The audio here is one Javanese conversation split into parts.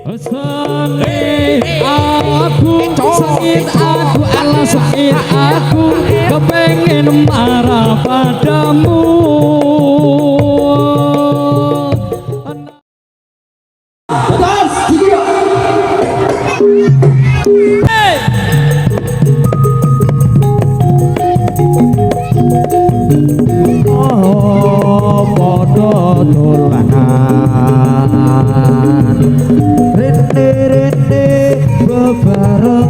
Sakit aku alas sakit aku kepengen marah padamu. Oh, podo dolanan rene bebarengan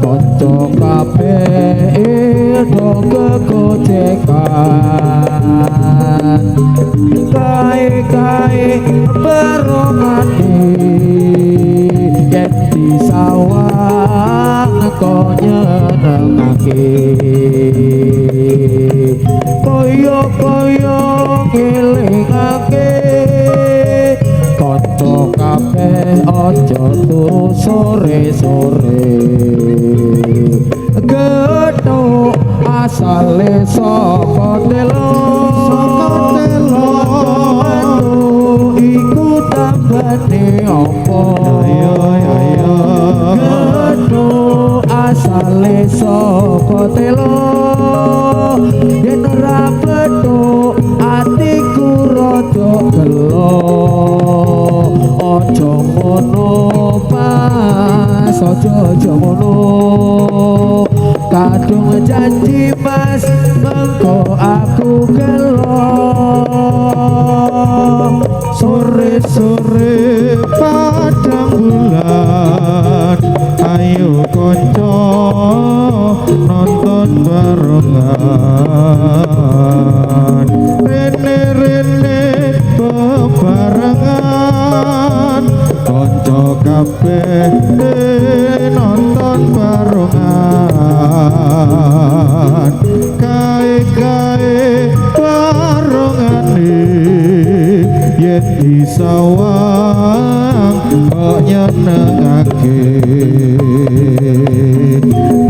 kanca kabeh do kegojekan kae barongane yen disawang kok nyenengake koyo ngelingake kanca kabeh aja turu sore-sore gethuk asale saka telo iku tambane apa gethuk asale saka telo yen ora petuk atiku rada gelo aja ngono Mas aja ngono kadung janji Mas mengko aku gelo sore-sore padang bulan ayo konco nonton barengan rene bebarengan konco kabeh nonton barengan kae barengane yen disawang kok nyenengake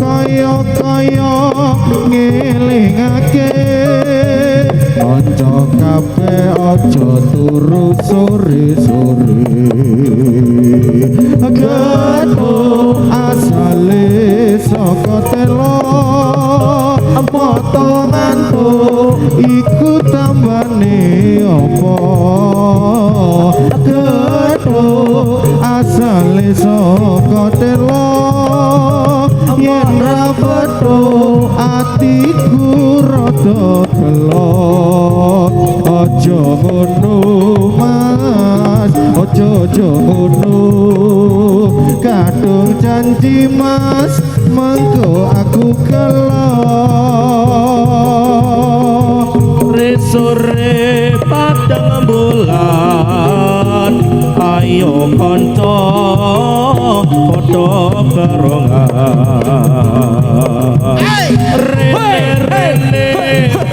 kaya ngelingake kanca kabeh aja turu sore-sore gethuk asale saka telo potonganku iku tambane apa gethuk asale saka telo yen ra petuk atiku rada gelo aja ngono Mas aja ngono kadung janji Mas mengko aku gelo sore padang bulan ayo kanca padha barengan rene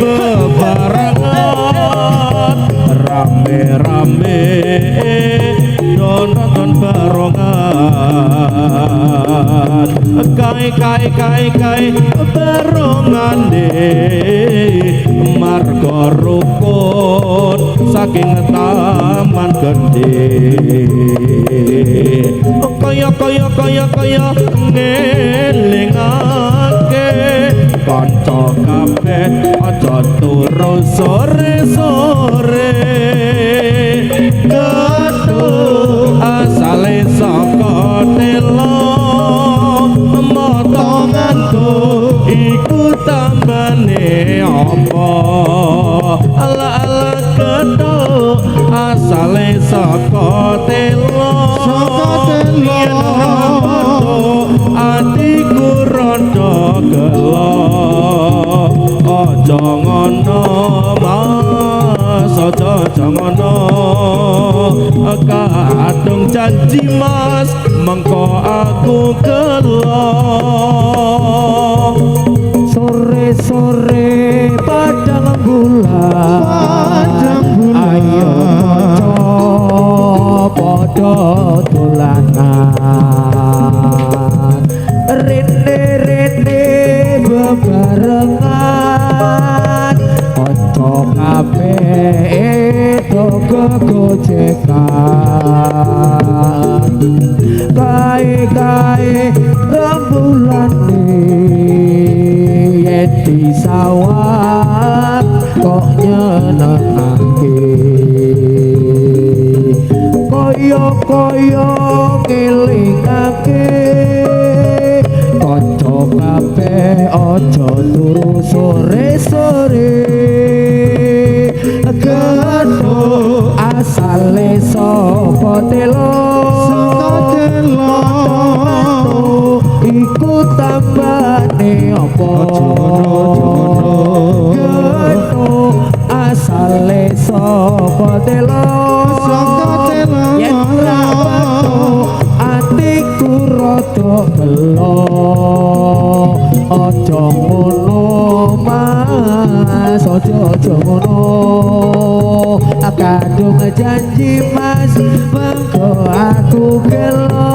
bebarengan rame-rame nonton barengan kai barengan marga rukun saking taman gede kaya ngelingake kanca kabeh aja turu sore-sore gethuk asale saka telo motonganku iku tambane apa ala gethuk asale saka telo atiku rada gelo aja ngono Mas aja ngono kadung janji Mas mengko aku gelo sore-sore padang bulan ayo padha dolanan rene bebarengan kanca kabeh do gojekan disawat kok nyenengake kaya ngelingake kanca kabeh aja turu sore-sore gedho asale sapa telo iku tambane apa gedho asale sapa telo yen ora atiku rada gelo aja ngono mas aja ngono kadung janji mas mengko aku gelo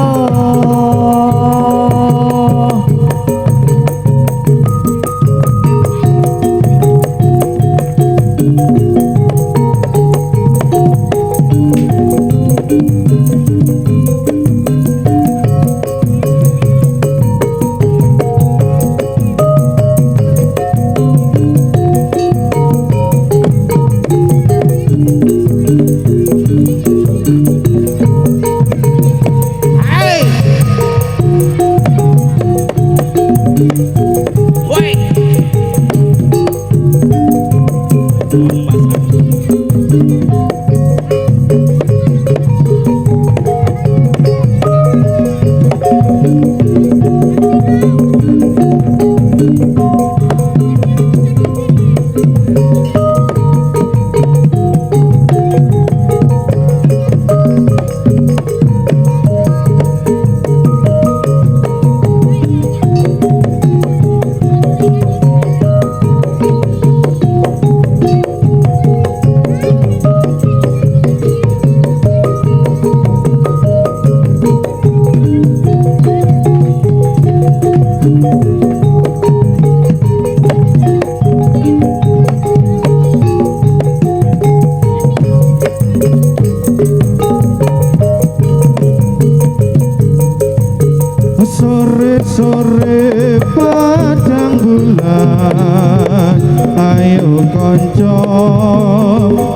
sore padang bulan ayo kanca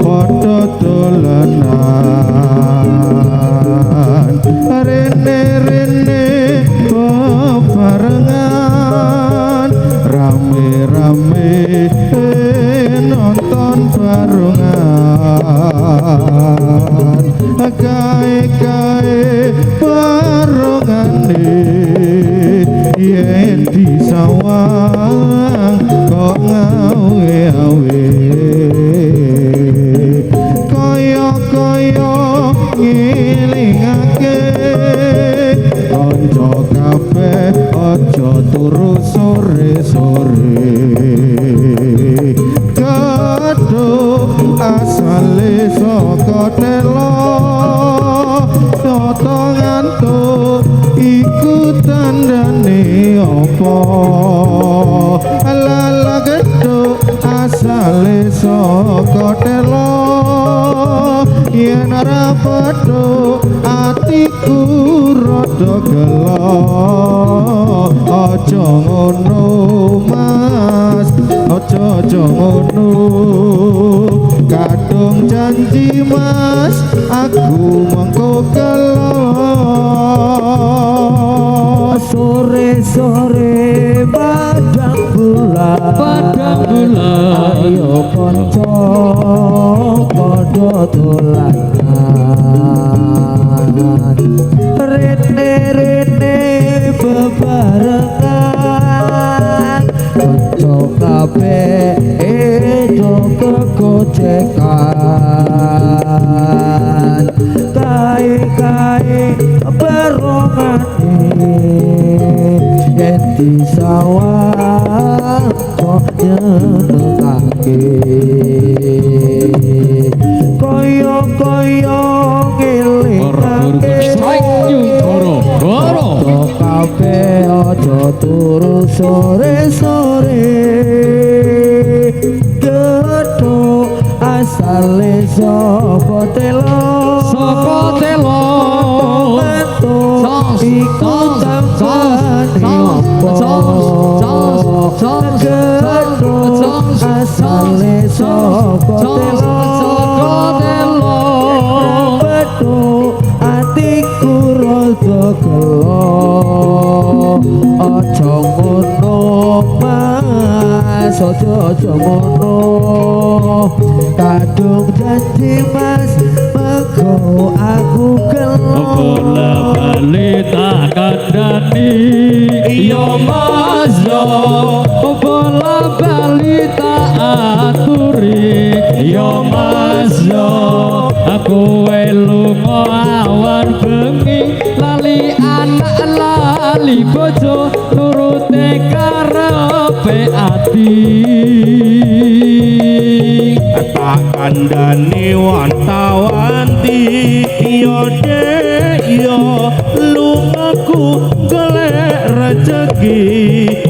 padha dolanan rene bebarengan rame-rame nonton barengan gawe barengane yen disawang kok ngawe-awe kaya ngilingake kanca kabeh aja turu sore-sore kadung asale saka telo toto ngantuk iku tandane apa ala gedho asale saka telo yen ora padha atiku rada gelo aja ngono mas aja ngono kadung janji mas aku mengko gelo sore-sore padang bulan ayo kanca padha dolanan rene bebarengan kanca kabeh edo kegocekan kae barongane yen disawang kok nyenengake kaya ngelingake kabeh aja turu sore-sore gedho asale saka telo iku tambane apa mas ojo ngono kadung janji mas mengko aku gelo bola bali tak kandani iya mas yo bola bali tak aturi iya mas yo aku lunga awan bengi lali anak lali bojo nurute karepe ati tak kandhani wantawanti iya dek iya lungaku golek rejeki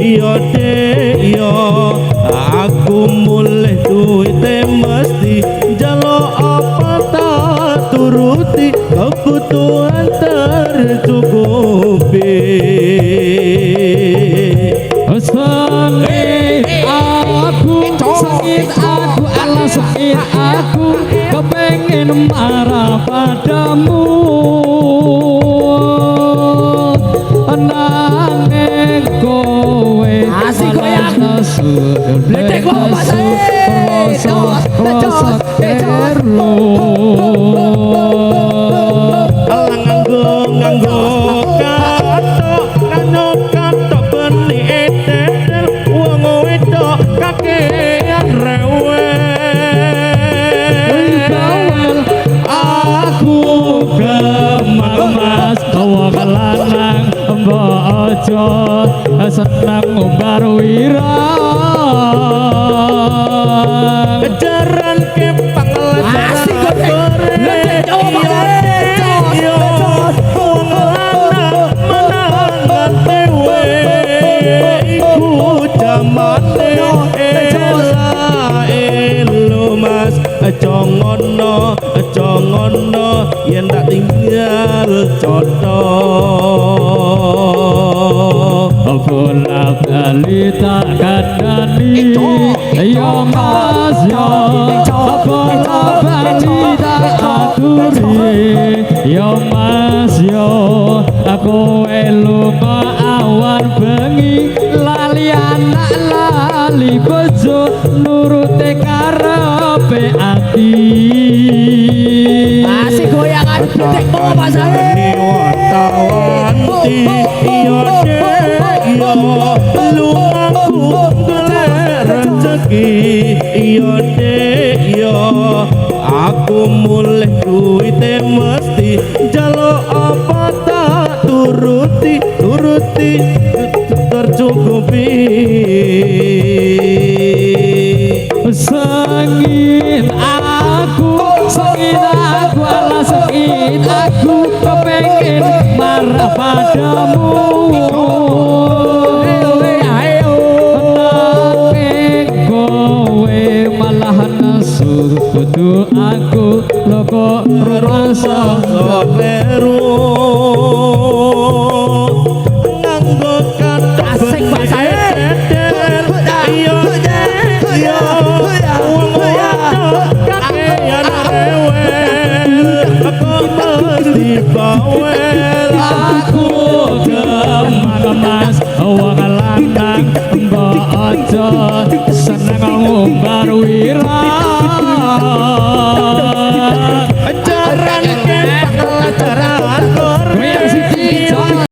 iya dek iya aku mulih duwite mesti njaluk apa tak turuti kebutuhan tercukupi sengit aku ala sengit aku kepengen marah padamu nanging kowe asik goyang letek kok rasa kerlo nganggo katok katok benih etel wong wedok kakean rewel aku gemar mas wong lanang mbok aja seneng ngumbar wirang kejaran ke panglejaran Congono yen tak tinggal coto bola bali tak kandani yo mas yo bola bali tak aturi yo mas yo aku lunga awan bengi lali anak lali bojo nurute karepe ati asik goyangan detek bawa pasangan wantawanti iya dek iya lungaku golek rezeki iya dek iya aku mulih duwite mesti njaluk apa tak turuti tercukupi sengit aku ala sengit aku kepengen marah padamu nanging kowe malah nesu kudu aku lho kok rasa kleru nganggo kata asik bahasa iya iya wong kakean rewel aku mesti bawel aku gemar mas wong lanang mbok aja seneng ngumbar wirang